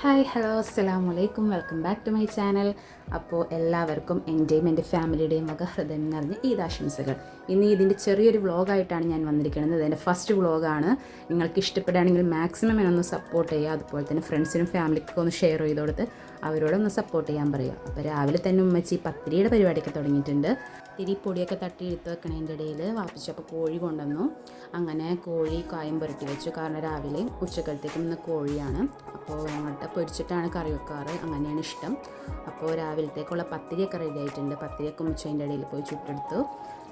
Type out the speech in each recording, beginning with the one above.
Hi hello അസ്സലാമു അലൈക്കും welcome back to my channel. അപ്പോൾ എല്ലാവർക്കും എൻ്റെയും എൻ്റെ ഫാമിലിയുടെയും വക ഹൃദയം നിറഞ്ഞ ഈദാശംസകൾ. ഇന്ന് ഇതിൻ്റെ ചെറിയൊരു വ്ളോഗായിട്ടാണ് ഞാൻ വന്നിരിക്കുന്നത്. ഇതെൻ്റെ ഫസ്റ്റ് വ്ളോഗാണ്. നിങ്ങൾക്ക് ഇഷ്ടപ്പെടുകയാണെങ്കിൽ മാക്സിമം എന്നൊന്ന് സപ്പോർട്ട് ചെയ്യുക. അതുപോലെ തന്നെ ഫ്രണ്ട്സിനും ഫാമിലിക്കൊക്കെ ഒന്ന് ഷെയർ ചെയ്ത് കൊടുത്ത് അവരോടൊന്ന് സപ്പോർട്ട് ചെയ്യാൻ പറയുക. അപ്പോൾ രാവിലെ തന്നെ ഉമ്മച്ചി പത്തിരിയുടെ പരിപാടിയൊക്കെ തുടങ്ങിയിട്ടുണ്ട്. തിരി പൊടിയൊക്കെ തട്ടി എടുത്ത് വെക്കണതിൻ്റെ ഇടയിൽ വാപ്പിച്ചപ്പോൾ കോഴി കൊണ്ടുവന്നു. അങ്ങനെ കോഴി കായം പുരട്ടി വെച്ചു. കാരണം രാവിലെ ഉച്ചക്കലത്തേക്കും ഇന്ന് കോഴിയാണ്. അപ്പോൾ ഞങ്ങളുടെ പൊരിച്ചിട്ടാണ് കറി വെക്കാറ്, അങ്ങനെയാണ് ഇഷ്ടം. അപ്പോൾ രാവിലത്തേക്കുള്ള പത്തിരിയൊക്കെ റെഡി ആയിട്ടുണ്ട്. പത്തിരിയൊക്കെ ഉച്ചതിൻ്റെ ഇടയിൽ പോയി ചുട്ടെടുത്തു.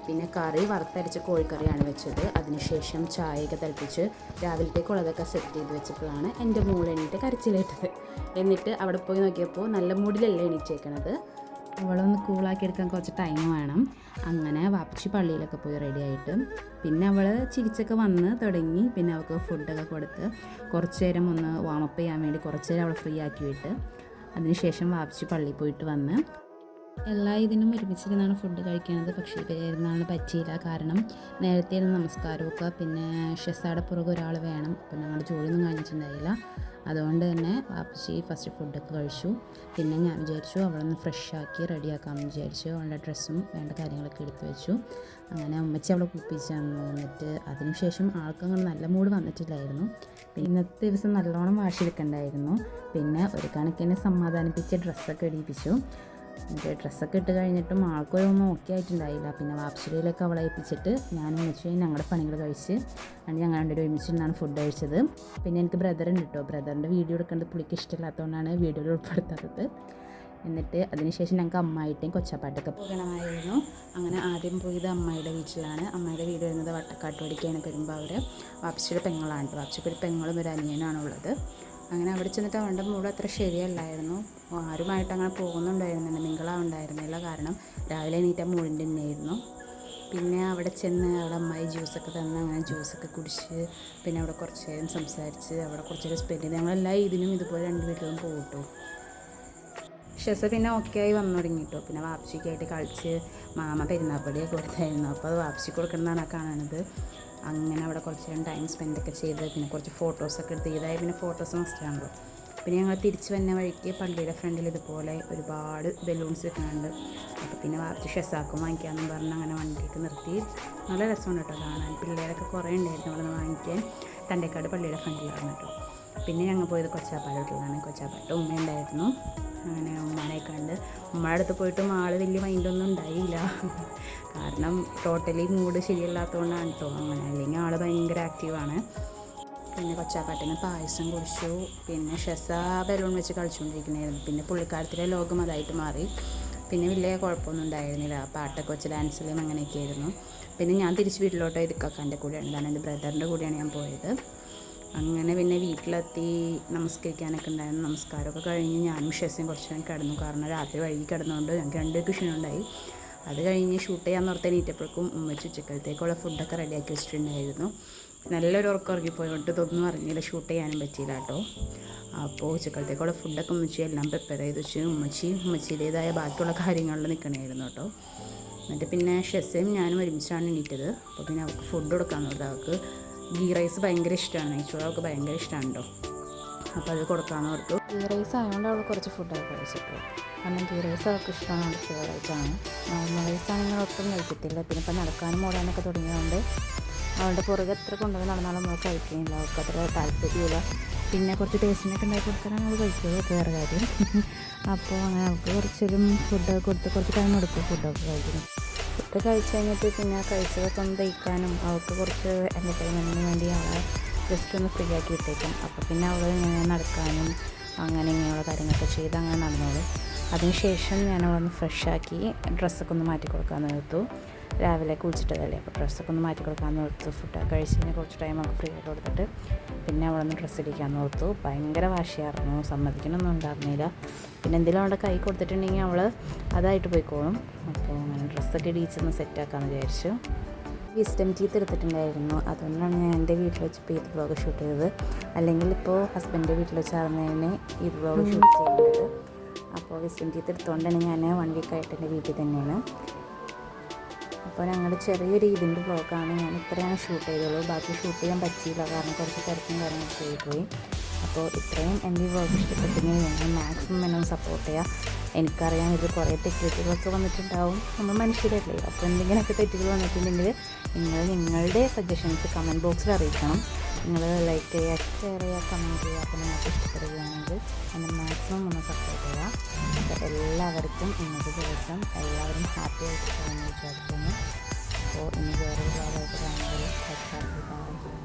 പിന്നെ കറി വറുത്തരച്ച കോഴിക്കറിയാണ് വെച്ചത്. അതിനുശേഷം ചായയൊക്കെ തിളപ്പിച്ച് രാവിലത്തേക്കുള്ളതൊക്കെ സെറ്റ് ചെയ്ത് വെച്ചപ്പോഴാണ് എൻ്റെ മോൾ എണീറ്റ് കരച്ചിലേറ്റത്. എന്നിട്ട് അവിടെ പോയി നോക്കിയപ്പോൾ നല്ല മൂഡിലല്ല എണീറ്റേക്കണത്. അവളൊന്ന് കൂളാക്കി എടുക്കാൻ കുറച്ച് ടൈം വേണം. അങ്ങനെ വാപ്പച്ചി പള്ളിയിലൊക്കെ പോയി റെഡി ആയിട്ട് പിന്നെ അവൾ ചിരിച്ചൊക്കെ വന്ന് തുടങ്ങി. പിന്നെ അവൾക്ക് ഫുഡൊക്കെ കൊടുത്ത് കുറച്ച് നേരം ഒന്ന് വാമപ്പ് ചെയ്യാൻ വേണ്ടി കുറച്ച് നേരം അവൾ ഫ്രീ ആക്കി വിട്ട് അതിനുശേഷം വാപ്പച്ചി പള്ളിയിൽ പോയിട്ട് വന്ന് എല്ലാ ഇതിനും ഒരുമിച്ചിരുന്നാണ് ഫുഡ് കഴിക്കുന്നത്. പക്ഷേ ഇവരായിരുന്നാണ് പറ്റിയില്ല. കാരണം നേരത്തെ നമസ്കാരമൊക്കെ പിന്നെ ഷെസാടെ പുറകെ ഒരാൾ വേണം. അപ്പം ഞങ്ങളുടെ ജോലിയൊന്നും കഴിഞ്ഞിട്ടുണ്ടായില്ല. അതുകൊണ്ട് തന്നെ വാപ്പച്ചി ഫസ്റ്റ് ഫുഡൊക്കെ കഴിച്ചു. പിന്നെ ഞാൻ വിചാരിച്ചു അവളൊന്ന് ഫ്രഷാക്കി റെഡിയാക്കാമെന്ന് വിചാരിച്ചു. അവളുടെ ഡ്രസ്സും വേണ്ട കാര്യങ്ങളൊക്കെ എടുത്തു വെച്ചു. അങ്ങനെ ഉമ്മച്ചി അവളെ കുളിപ്പിച്ച് തന്നു. എന്നിട്ട് അതിനുശേഷം ആൾക്കങ്ങനെ നല്ല മൂഡ് വന്നിട്ടില്ലായിരുന്നു. പിന്നെ ഇന്നത്തെ ദിവസം നല്ലോണം വാശിയെടുക്കണ്ടായിരുന്നു. പിന്നെ ഒരു കണക്കിന് സമാധാനിപ്പിച്ച് ഡ്രസ്സൊക്കെ ഇടിപ്പിച്ചു. എന്നിട്ട് ഡ്രസ്സൊക്കെ ഇട്ട് കഴിഞ്ഞിട്ടും ആൾക്കൊരൊന്നും ഓക്കെ ആയിട്ടുണ്ടായില്ല. പിന്നെ വാപ്ശിലയിലൊക്കെ അവളെ ഏൽപ്പിച്ചിട്ട് ഞാനും വെച്ച് ഞങ്ങളുടെ പണികൾ കഴിച്ച് ഞങ്ങൾ രണ്ടുപേരും ഒരുമിച്ചിരുന്നാണ് ഫുഡ് കഴിച്ചത്. പിന്നെ എനിക്ക് ബ്രദറുണ്ട് കേട്ടോ. ബ്രദറിൻ്റെ വീഡിയോ എടുക്കേണ്ടത് പുള്ളിക്ക് ഇഷ്ടമില്ലാത്തതുകൊണ്ടാണ് വീഡിയോയിൽ ഉൾപ്പെടുത്താത്തത്. എന്നിട്ട് അതിനുശേഷം ഞങ്ങൾക്ക് അമ്മായിട്ടേയും കൊച്ചപ്പാട്ടൊക്കെ പോകണമായിരുന്നു. അങ്ങനെ ആദ്യം പോയത് അമ്മായിയുടെ വീട്ടിലാണ്. അമ്മായിയുടെ വീട് വരുന്നത് വട്ടക്കാട്ടുപടിക്കാണ്. പെരുമ്പാവൂർ. വാപ്ശിയുടെ പെങ്ങളാണ്. വാപ്ശിക്ക് ഒരു പെങ്ങളും ഒരു അനിയനാണുള്ളത്. അങ്ങനെ അവിടെ ചെന്നിട്ട് അവളുടെ മൂഡ് അത്ര ശരിയല്ലായിരുന്നു. ആരുമായിട്ട് അങ്ങനെ പോകുന്നുണ്ടായിരുന്നില്ല, മിങ്കിളാവുണ്ടായിരുന്നില്ല. കാരണം രാവിലെ എണീറ്റ മൂഡിൻ്റെ തന്നെയായിരുന്നു. പിന്നെ അവിടെ ചെന്ന് അവിടെ അമ്മായി ജ്യൂസൊക്കെ തന്ന് അങ്ങനെ ജ്യൂസൊക്കെ കുടിച്ച് പിന്നെ അവിടെ കുറച്ച് നേരം സംസാരിച്ച് അവിടെ കുറച്ച് നേരം സ്പെൻഡ് ചെയ്ത് ഞങ്ങളെല്ലാം ഇതിനും ഇതുപോലെ രണ്ട് വീട്ടിലും പോകട്ടോ. ഷെസ പിന്നെ ഓക്കെ ആയി വന്നു തുടങ്ങിയിട്ടോ. പിന്നെ വാപ്സിക്കായിട്ട് കളിച്ച് മാമ പെരുന്നാൾപ്പൊടിയൊക്കെ കൊടുത്തായിരുന്നു. അപ്പോൾ അത് വാപ്സിക്ക് കൊടുക്കുന്നതാണ് കാണുന്നത്. അങ്ങനെ അവിടെ കുറച്ച് നേരം ടൈം സ്പെൻഡൊക്കെ ചെയ്ത് പിന്നെ കുറച്ച് ഫോട്ടോസൊക്കെ എടുത്ത് ചെയ്തായി. പിന്നെ ഫോട്ടോസ് മസ്റ്റാണല്ലോ. പിന്നെ ഞങ്ങൾ തിരിച്ച് വന്ന വഴിക്ക് പള്ളിയുടെ ഫ്രണ്ടിൽ ഇതുപോലെ ഒരുപാട് ബലൂൺസ് വെക്കുന്നുണ്ട്. അപ്പോൾ പിന്നെ വാപ്സി ഷെസാക്കും വാങ്ങിക്കാമെന്ന് പറഞ്ഞ് അങ്ങനെ വണ്ടിയൊക്കെ നിർത്തി. നല്ല രസമുണ്ട് കേട്ടോ കാണാൻ. പിള്ളേരൊക്കെ കുറേ ഉണ്ടായിരുന്നു അവിടെ നിന്ന് വാങ്ങിക്കാൻ. തണ്ടേക്കാട് പള്ളിയുടെ ഫ്രണ്ടിലാണ് കേട്ടോ. പിന്നെ ഞങ്ങൾ പോയത് കൊച്ചാപ്പാട് വീട്ടിലാണ്. കൊച്ചാപ്പാട്ട് ഉമ്മയുണ്ടായിരുന്നു. അങ്ങനെ ഉമ്മാനെ കണ്ട് ഉമ്മയുടെ അടുത്ത് പോയിട്ടും ആൾ വലിയ മൈൻഡൊന്നും ഉണ്ടായില്ല. കാരണം ടോട്ടലി മൂഡ് ശരിയല്ലാത്തതുകൊണ്ടാണ് കേട്ടോ. അങ്ങനെ അല്ലെങ്കിൽ ആൾ ഭയങ്കര ആക്റ്റീവാണ്. പിന്നെ കൊച്ചാപ്പാട്ടിന് പായസം കുടിച്ചു. പിന്നെ ഷെസ ബലൂൺ വെച്ച് കളിച്ചുകൊണ്ടിരിക്കുന്നതായിരുന്നു. പിന്നെ പുള്ളിക്കാരത്തിലെ ലോകം അതായിട്ട് മാറി. പിന്നെ വലിയ കുഴപ്പമൊന്നും ഉണ്ടായിരുന്നില്ല. പാട്ടൊക്കെ വെച്ച് ഡാൻസിലും അങ്ങനെയൊക്കെ ആയിരുന്നു. പിന്നെ ഞാൻ തിരിച്ച് വീട്ടിലോട്ട് ഇരിക്കാൻ്റെ കൂടെയാണ്. കാരണം എൻ്റെ ബ്രദറിൻ്റെ കൂടെയാണ് ഞാൻ പോയത്. അങ്ങനെ പിന്നെ വീട്ടിലെത്തി നമസ്കരിക്കാനൊക്കെ ഉണ്ടായിരുന്നു. നമസ്കാരമൊക്കെ കഴിഞ്ഞ് ഞാനും ഷെസയും കുറച്ച് നേരം കിടന്നു. കാരണം രാത്രി വൈകി കിടന്നുകൊണ്ട് ഞങ്ങൾക്ക് രണ്ടുപേർക്ക് ക്ഷീണമുണ്ടായി. അത് കഴിഞ്ഞ് ഷൂട്ട് ചെയ്യാൻ നിർത്തി എണീറ്റപ്പോഴേക്കും ഉമ്മച്ചി ഉച്ചക്കലത്തേക്കുള്ള ഫുഡൊക്കെ റെഡിയാക്കി വെച്ചിട്ടുണ്ടായിരുന്നു. നല്ലൊരു ഉറക്കം ഇറങ്ങിപ്പോയോണ്ട് ഇതൊന്നും അറിഞ്ഞില്ല, ഷൂട്ട് ചെയ്യാനും പറ്റിയില്ല കേട്ടോ. അപ്പോൾ ഉച്ചക്കലത്തേക്കുള്ള ഫുഡൊക്കെ ഉമ്മച്ചി എല്ലാം പ്രിപ്പയർ ചെയ്ത് വെച്ച് ഉമ്മച്ചിയുടേതായ ബാക്കിയുള്ള കാര്യങ്ങളിൽ നിൽക്കണമായിരുന്നു കേട്ടോ. എന്നിട്ട് പിന്നെ ഷെസയും ഞാനും ഒരുമിച്ചാണ് എണീറ്റത്. അപ്പോൾ പിന്നെ അവൾക്ക് ഫുഡ് കൊടുക്കാമെന്ന് പറഞ്ഞത്. അവൾക്ക് ഗീ റൈസ് ഭയങ്കര ഇഷ്ടമാണ്. നെയ്ച്ചോറ് അവൾക്ക് ഭയങ്കര ഇഷ്ടമാണ് കേട്ടോ. അപ്പോൾ അത് കൊടുക്കാമെന്ന് ഓർത്തു. ഗീ റൈസ് ആയതുകൊണ്ട് അവൾ കുറച്ച് ഫുഡൊക്കെ കഴിച്ചിട്ടു. കാരണം ഗീ റൈസ് അവൾക്ക് ഇഷ്ടമാണ്, അവൾക്ക് ഫേവറേറ്റാണ്. നോർമൽ റൈസ് ആണെങ്കിൽ ഒട്ടും കഴിക്കത്തില്ല. പിന്നെ ഇപ്പം നടക്കാനും ഓടാനൊക്കെ തുടങ്ങിയതുകൊണ്ട് അവളുടെ പുറകെ എത്ര കൊണ്ടുപോയി നടന്നാലും നമ്മൾ കഴിക്കുന്നില്ല. അവൾക്ക് അത്ര താല്പര്യമില്ല. പിന്നെ കുറച്ച് ടേസ്റ്റിനൊക്കെ ഉണ്ടാക്കി കൊടുക്കാനാണ് അവൾ കഴിക്കുന്നത്, വേറെ കാര്യം. അപ്പോൾ അങ്ങനെ അവൾക്ക് കുറച്ചൊരു ഫുഡൊക്കെ കൊടുത്ത് കുറച്ച് ടൈം എടുക്കും ഫുഡൊക്കെ കഴിക്കുന്നു. ഫുഡ് കഴിച്ച് കഴിഞ്ഞിട്ട് പിന്നെ കഴിച്ചതൊക്കെ ഒന്ന് ദഹിക്കാനും അവൾക്ക് കുറച്ച് എൻ്റർടൈൻമെൻറ്റിന് വേണ്ടി അവളെ ജസ്റ്റ് ഒന്ന് ഫ്രീ ആക്കി വിട്ടേക്കും. അപ്പോൾ പിന്നെ അവൾ ഇങ്ങനെ നടക്കാനും അങ്ങനെ ഇങ്ങനെയുള്ള കാര്യങ്ങളൊക്കെ ചെയ്ത് അങ്ങനെ നടന്നോളൂ. അതിനുശേഷം ഞാൻ അവളൊന്ന് ഫ്രഷാക്കി ഡ്രസ്സൊക്കെ ഒന്ന് മാറ്റി കൊടുക്കാമെന്ന് ഓർത്തു. രാവിലെ കുളിച്ചിട്ടതല്ലേ, അപ്പോൾ ഡ്രസ്സൊക്കെ ഒന്ന് മാറ്റി കൊടുക്കാമെന്ന് ഓർത്തു. ഫുഡൊക്കെ കഴിച്ച് കഴിഞ്ഞാൽ കുറച്ച് ടൈം അവൾക്ക് ഫ്രീ ആയിട്ട് കൊടുത്തിട്ട് പിന്നെ അവളൊന്ന് ഡ്രസ്സ് ഇടിക്കാമെന്ന് ഓർത്തു. ഭയങ്കര വാശിയായിരുന്നു, സമ്മതിക്കണമൊന്നും ഉണ്ടായിരുന്നില്ല. പിന്നെ എന്തെങ്കിലും അവളുടെ കൈ കൊടുത്തിട്ടുണ്ടെങ്കിൽ അവൾ അതായിട്ട് പോയിക്കോളും. അപ്പോൾ അങ്ങനെ ഡ്രസ്സൊക്കെ ഇടിച്ചൊന്ന് സെറ്റാക്കാമെന്ന് വിചാരിച്ചു. വിസ്ഡം ടീത്ത് എടുത്തിട്ടുണ്ടായിരുന്നു. അതുകൊണ്ടാണ് ഞാൻ എൻ്റെ വീട്ടിൽ വെച്ച് ഇപ്പോൾ ഈ വ്ളോഗ് ഷൂട്ട് ചെയ്തത്. അല്ലെങ്കിൽ ഇപ്പോൾ ഹസ്ബൻഡിൻ്റെ വീട്ടിൽ വെച്ചായിരുന്നതിന് ഈ വ്ളോഗ് ഷൂട്ട് ചെയ്യുന്നത്. അപ്പോൾ വിസ്ഡം ടീത്ത് എടുത്തുകൊണ്ടാണ് ഞാൻ 1 വീക്കായിട്ട് എൻ്റെ വീട്ടിൽ തന്നെയാണ്. അപ്പോൾ ഞങ്ങളുടെ ചെറിയൊരു ഇതിൻ്റെ വ്ളോഗാണ്. ഞാൻ ഇത്രയാണ് ഷൂട്ട് ചെയ്തോളൂ. ബാക്കി ഷൂട്ട് ചെയ്യാൻ പറ്റിയില്ല, കാരണം കുറച്ച് തിരക്കും കാര്യങ്ങളൊക്കെ പോയി. അപ്പോൾ ഇത്രയും എൻ്റെ ഈ വ്ളോഗ് ഇഷ്ടപ്പെട്ടെങ്കിൽ നിങ്ങൾ മാക്സിമം എന്നെ ഒന്ന് സപ്പോർട്ട് ചെയ്യുക. എനിക്കറിയാം ഇത് കുറേ തെറ്റുകളൊക്കെ വന്നിട്ടുണ്ടാവും, നമ്മൾ മനുഷ്യരല്ലേ. അപ്പോൾ എന്തെങ്കിലുമൊക്കെ തെറ്റുകൾ വന്നിട്ടുണ്ടെങ്കിൽ നിങ്ങൾ നിങ്ങളുടെ സജഷൻസ് കമൻറ്റ് ബോക്സിൽ അറിയിക്കണം. നിങ്ങൾ ലൈക്ക് ചെയ്യുക, ഷെയർ ചെയ്യുക, കമൻറ്റ് ചെയ്യുക. അപ്പോൾ നിങ്ങൾക്ക് ഇഷ്ടപ്പെടുകയാണെങ്കിൽ എന്നെ മാക്സിമം ഒന്ന് സപ്പോർട്ട് ചെയ്യുക. അപ്പോൾ എല്ലാവർക്കും ഇന്നത്തെ ദിവസം എല്ലാവരും ഹാപ്പി ആയിട്ട് പോകുമെന്ന് വിചാരിക്കുന്നു. അപ്പോൾ ഇനി വേറൊരു വ്ളോഗായിട്ട് കാണുമ്പോൾ